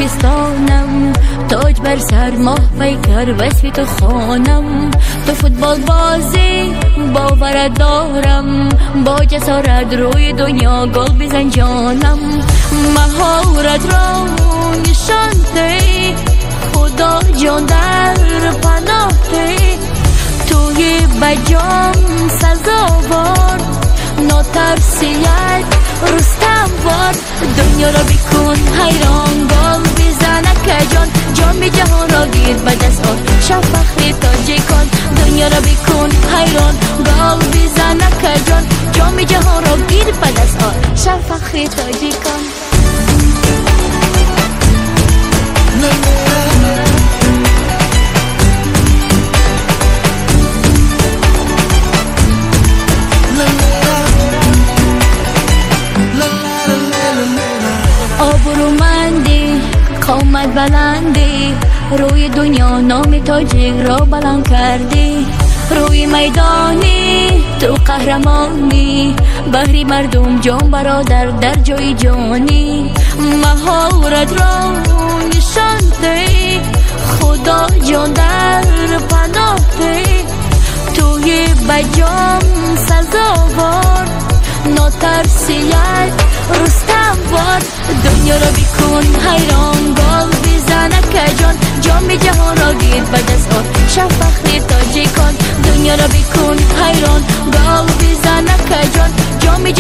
پاکستانم، تاج بر سر ماه پیکر وصف تو خانم. تو فوتبال بازی باورت دارم، با جسارت روی دنیا گل بزن جانم. مهارت را نشان ده، خدا جان در پناه ده. توی بجام سزاوار، ناترسیت رستم وار. دنیا را بکن حیران، گل بزنه که جام جهان را گیر به دست آر. شب فخر تاجیکان، دنیا را بکن حیران، گل بزنه که جام جهان را گیر به دست آر. شب فخر تاجیکان. آبرومندی قامت بلندی، روی دنیا نام تاجیک را بلند کردی. روی میدانی تو قهرمانی، بهری مردم جان برادر در جای جانی. مهارت را نشان ده، خدا جان در پناه ده. توی بجام سزاوار، ناترسیت رستم وار. دنیا را بکن حیران، گل بزنه که جام جهان را گیر به دست آر. شب فخر تاجیکان، دنیا را بکن حیران، گل بزنه که جام